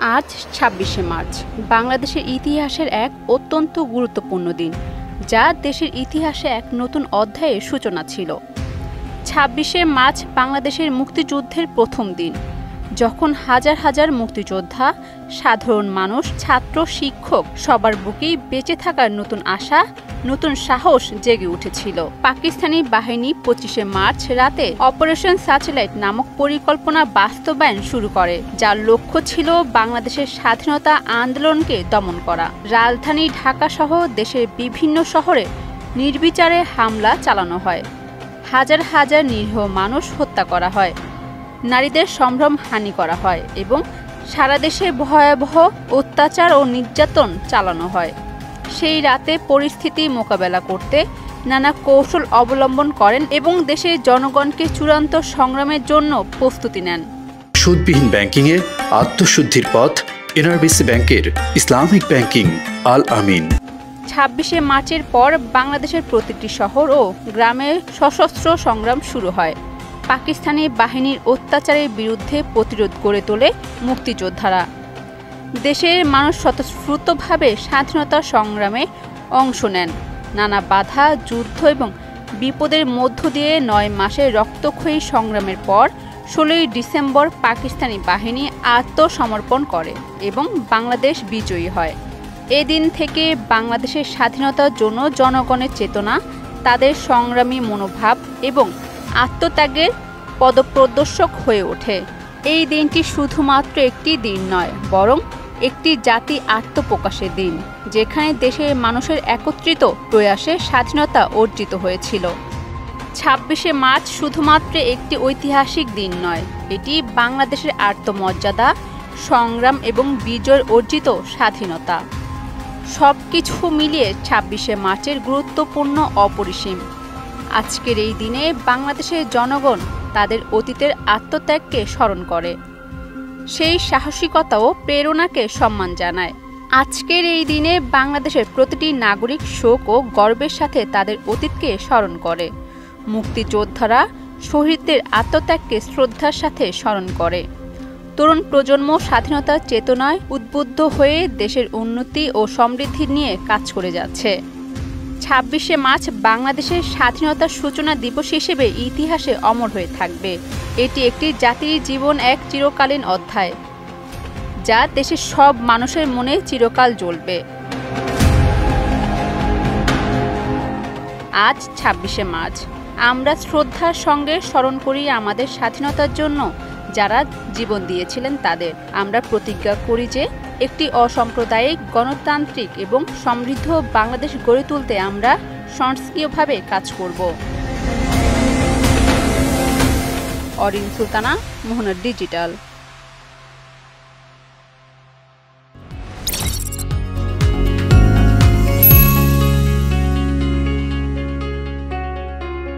আজ ২৬শে মার্চ বাংলাদেশের ইতিহাসের এক অত্যন্ত গুরুত্বপূর্ণ দিন, যা দেশের ইতিহাসে এক নতুন অধ্যায়ের সূচনা ছিল। ২৬শে মার্চ বাংলাদেশের মুক্তিযুদ্ধের প্রথম দিন, যখন হাজার হাজার মুক্তিযোদ্ধা, সাধারণ মানুষ, ছাত্র, শিক্ষক সবার বুকেই বেঁচে থাকার নতুন আশা, নতুন সাহস জেগে উঠেছিল। পাকিস্তানি বাহিনী ২৫শে মার্চ রাতে অপারেশন স্যাটেলাইট নামক পরিকল্পনা বাস্তবায়ন শুরু করে, যার লক্ষ্য ছিল বাংলাদেশের স্বাধীনতা আন্দোলনকে দমন করা। রাজধানী ঢাকা সহ দেশের বিভিন্ন শহরে নির্বিচারে হামলা চালানো হয়, হাজার হাজার নিরীহ মানুষ হত্যা করা হয়, নারীদের সম্ভ্রম হানি করা হয় এবং সারা দেশে ভয়াবহ অত্যাচার ও নির্যাতন চালানো হয়। সেই রাতে পরিস্থিতি মোকাবেলা করতে নানা কৌশল অবলম্বন করেন এবং দেশের জনগণকে চূড়ান্ত সংগ্রামের জন্য প্রস্তুতি নেন। সুদবিহীন ব্যাংকিংয়ে আত্মশুদ্ধির পথ, এনআরবিসি ব্যাংকের ইসলামিক ব্যাংকিং আল আমিন। ২৬শে মার্চের পর বাংলাদেশের প্রতিটি শহর ও গ্রামে সশস্ত্র সংগ্রাম শুরু হয়। পাকিস্তানি বাহিনীর অত্যাচারের বিরুদ্ধে প্রতিরোধ গড়ে তোলে মুক্তিযোদ্ধারা। দেশের মানুষ স্বতঃস্ফূর্তভাবে স্বাধীনতা সংগ্রামে অংশ নেন। নানা বাধা, যুদ্ধ এবং বিপদের মধ্য দিয়ে ৯ মাসের রক্তক্ষয়ী সংগ্রামের পর ১৬ই ডিসেম্বর পাকিস্তানি বাহিনী আত্মসমর্পণ করে এবং বাংলাদেশ বিজয়ী হয়। এদিন থেকে বাংলাদেশের স্বাধীনতার জন্য জনগণের চেতনা, তাদের সংগ্রামী মনোভাব এবং আত্মত্যাগের পদপ্রদর্শক হয়ে ওঠে। এই দিনটি শুধুমাত্র একটি দিন নয়, বরং একটি জাতি আত্মপ্রকাশের দিন, যেখানে দেশের মানুষের একত্রিত প্রয়াসে স্বাধীনতা অর্জিত হয়েছিল। ২৬শে মার্চ শুধুমাত্র একটি ঐতিহাসিক দিন নয়, এটি বাংলাদেশের আত্মমর্যাদা, সংগ্রাম এবং বিজয়ের অর্জিত স্বাধীনতা। সব কিছু মিলিয়ে ২৬শে মার্চের গুরুত্বপূর্ণ অপরিসীম। আজকের এই দিনে বাংলাদেশের জনগণ তাদের অতীতের আত্মত্যাগকে স্মরণ করে, সেই সাহসিকতা ও প্রেরণাকে সম্মান জানায়। আজকের এই দিনে বাংলাদেশের প্রতিটি নাগরিক শোক ও গর্বের সাথে তাদের অতীতকে স্মরণ করে। মুক্তিযোদ্ধারা শহীদদের আত্মত্যাগকে শ্রদ্ধার সাথে স্মরণ করে। তরুণ প্রজন্ম স্বাধীনতার চেতনায় উদ্বুদ্ধ হয়ে দেশের উন্নতি ও সমৃদ্ধি নিয়ে কাজ করে যাচ্ছে। ২৬শে মার্চ বাংলাদেশের স্বাধীনতার সূচনা দিবস হিসেবে ইতিহাসে অমর হয়ে থাকবে। এটি একটি জাতির জীবন এক চিরকালীন অধ্যায়, যা দেশের সব মানুষের মনে চিরকাল জ্বলবে। আজ ২৬শে মার্চ আমরা শ্রদ্ধার সঙ্গে স্মরণ করি আমাদের স্বাধীনতার জন্য যারা জীবন দিয়েছিলেন তাদের। আমরা প্রতিজ্ঞা করি যে একটি অসাম্প্রদায়িক, গণতান্ত্রিক এবং সমৃদ্ধ বাংলাদেশ গড়ে তুলতে আমরা সক্রিয়ভাবে কাজ করব। অরিন সুলতানা, মোহনা ডিজিটাল।